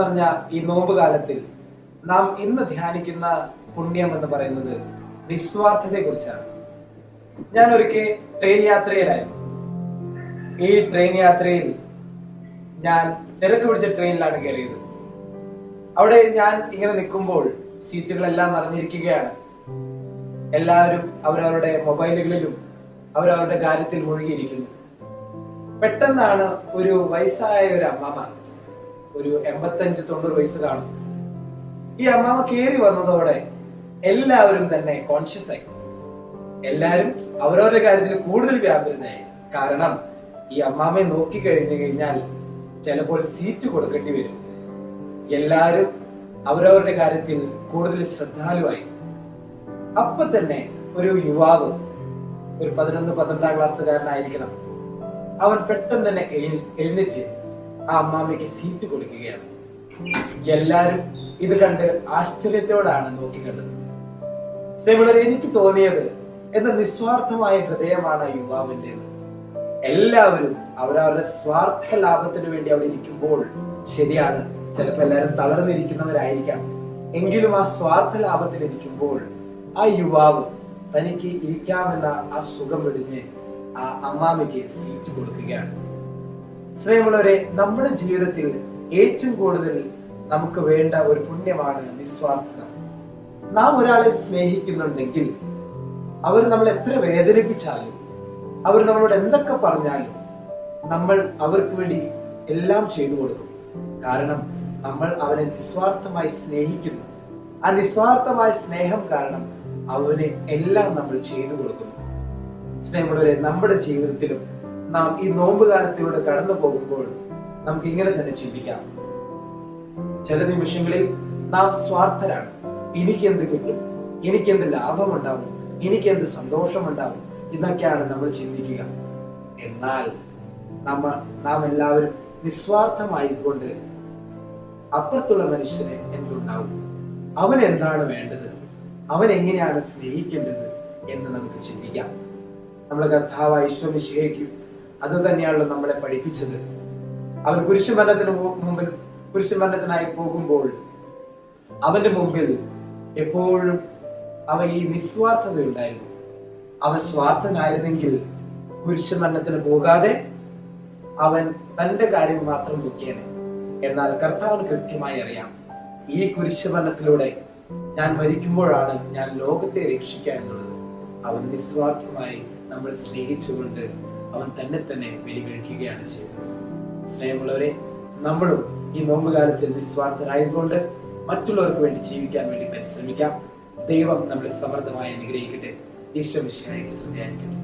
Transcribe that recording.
നിറഞ്ഞ ഈ നോമ്പ് കാലത്തിൽ നാം ഇന്ന് ധ്യാനിക്കുന്ന പുണ്യം എന്ന് പറയുന്നത് നിസ്വാർത്ഥതയെ കുറിച്ചാണ്. ഞാൻ ഒരിക്കൽ ട്രെയിൻ യാത്രയിലായിരുന്നു. ഈ ട്രെയിൻ യാത്രയിൽ ഞാൻ തിരക്ക് പിടിച്ച ട്രെയിനിലാണ് കയറിയത്. അവിടെ ഞാൻ ഇങ്ങനെ നിൽക്കുമ്പോൾ സീറ്റുകളെല്ലാം നിറഞ്ഞിരിക്കുകയാണ്. എല്ലാവരും അവരവരുടെ മൊബൈലുകളിലും അവരവരുടെ കാര്യത്തിൽ മുഴുകിയിരിക്കുന്നു. പെട്ടെന്നാണ് ഒരു വയസ്സായ ഒരു അമ്മാമ, ഒരു 85-90 വയസ്സ് കാണും. ഈ അമ്മാമ കയറി വന്നതോടെ എല്ലാവരും തന്നെ കോൺഷ്യസ് ആയി. എല്ലാരും അവരവരുടെ കാര്യത്തിൽ കൂടുതൽ വ്യാപൃതരായി. കാരണം ഈ അമ്മാമയെ നോക്കി കഴിഞ്ഞു കഴിഞ്ഞാൽ ചിലപ്പോൾ സീറ്റ് കൊടുക്കേണ്ടി വരും. എല്ലാരും അവരവരുടെ കാര്യത്തിൽ കൂടുതൽ ശ്രദ്ധാലുവായി. അപ്പൊ തന്നെ ഒരു യുവാവ്, ഒരു 11-12 ക്ലാസ്സുകാരനായിരിക്കണം, അവൻ പെട്ടെന്ന് തന്നെ എഴുന്നേറ്റ് ആ അമ്മാമയ്ക്ക് സീറ്റ് കൊടുക്കുകയാണ്. എല്ലാരും ഇത് കണ്ട് ആശ്ചര്യത്തോടാണ് നോക്കിക്കണ്ടത്. സ്നേഹിതരെ, എനിക്ക് തോന്നിയത് എന്ന നിസ്വാർത്ഥമായ ഹൃദയമാണ് ആ യുവാവിൻ്റെത്. എല്ലാവരും അവരവരുടെ സ്വാർത്ഥ ലാഭത്തിന് വേണ്ടി അവിടെ ഇരിക്കുമ്പോൾ, ശരിയാണ്, ചിലപ്പോൾ എല്ലാവരും തളർന്നിരിക്കുന്നവരായിരിക്കാം, എങ്കിലും ആ സ്വാർത്ഥ ലാഭത്തിൽ ഇരിക്കുമ്പോൾ ആ യുവാവ് തനിക്ക് ഇരിക്കാമെന്ന ആ സുഖം വെടിഞ്ഞ് ആ അമ്മാമയ്ക്ക് സീറ്റ് കൊടുക്കുകയാണ്. സ്നേഹമുള്ളവരെ, നമ്മുടെ ജീവിതത്തിൽ ഏറ്റവും കൂടുതൽ നമുക്ക് വേണ്ട ഒരു പുണ്യമാണ് നിസ്വാർത്ഥത. നാം ഒരാളെ സ്നേഹിക്കുന്നുണ്ടെങ്കിൽ അവർ നമ്മൾ എത്ര വേദനിപ്പിച്ചാലും, അവർ നമ്മളോട് എന്തൊക്കെ പറഞ്ഞാലും നമ്മൾ അവർക്ക് വേണ്ടി എല്ലാം ചെയ്തു കൊടുക്കും. കാരണം നമ്മൾ അവനെ നിസ്വാർത്ഥമായി സ്നേഹിക്കുന്നു. ആ നിസ്വാർത്ഥമായ സ്നേഹം കാരണം അവന് എല്ലാം നമ്മൾ ചെയ്തു കൊടുക്കുന്നു. സ്നേഹമുള്ളവരെ, നമ്മുടെ ജീവിതത്തിലും നാം ഈ നോമ്പ് കാലത്തിലൂടെ കടന്നു പോകുമ്പോൾ നമുക്ക് ഇങ്ങനെ തന്നെ ചിന്തിക്കാം. ചില നിമിഷങ്ങളിൽ നാം സ്വാർത്ഥരാണ്. എനിക്കെന്ത് കിട്ടും, എനിക്കെന്ത് ലാഭമുണ്ടാവും, എനിക്കെന്ത് സന്തോഷമുണ്ടാവും എന്നൊക്കെയാണ് നമ്മൾ ചിന്തിക്കുക. എന്നാൽ നാം എല്ലാവരും നിസ്വാർത്ഥമായിക്കൊണ്ട് അപ്പുറത്തുള്ള മനുഷ്യന് എന്തുണ്ടാവും, അവൻ എന്താണ് വേണ്ടത്, അവൻ എങ്ങനെയാണ് സ്നേഹിക്കേണ്ടത് എന്ന് നമുക്ക് ചിന്തിക്കാം. നമ്മുടെ കർത്താവായ ഈശോ മിശിഹായ്ക്ക് അത് തന്നെയാണല്ലോ നമ്മളെ പഠിപ്പിച്ചത്. അവൻ കുരിശുമരണത്തിനായി പോകുമ്പോൾ അവന്റെ മുമ്പിൽ എപ്പോഴും അവൻ ഈ നിസ്വാർത്ഥത ഉണ്ടായിരുന്നു. അവൻ സ്വാർത്ഥനായിരുന്നെങ്കിൽ കുരിശുമരണത്തിന് പോകാതെ അവൻ തന്റെ കാര്യം മാത്രം നോക്കിയേനെ. എന്നാൽ കർത്താവിന് കൃത്യമായി അറിയാം, ഈ കുരിശുമരണത്തിലൂടെ ഞാൻ മരിക്കുമ്പോഴാണ് ഞാൻ ലോകത്തെ രക്ഷിക്കുക എന്നുള്ളത്. അവൻ നിസ്വാർത്ഥമായി നമ്മൾ സ്നേഹിച്ചുകൊണ്ട് അവൻ തന്നെ ബലി കഴിക്കുകയാണ് ചെയ്തത്. സ്നേഹമുള്ളവരെ, നമ്മളും ഈ നോമ്പുകാലത്തിൽ നിസ്വാർത്ഥരായതുകൊണ്ട് മറ്റുള്ളവർക്ക് വേണ്ടി ജീവിക്കാൻ വേണ്ടി പരിശ്രമിക്കാം. ദൈവം നമ്മളെ സമൃദ്ധമായി അനുഗ്രഹിക്കട്ടെ. ഈശോ മിശിഹായ്ക്ക് സ്തുതിയായിരിക്കട്ടെ.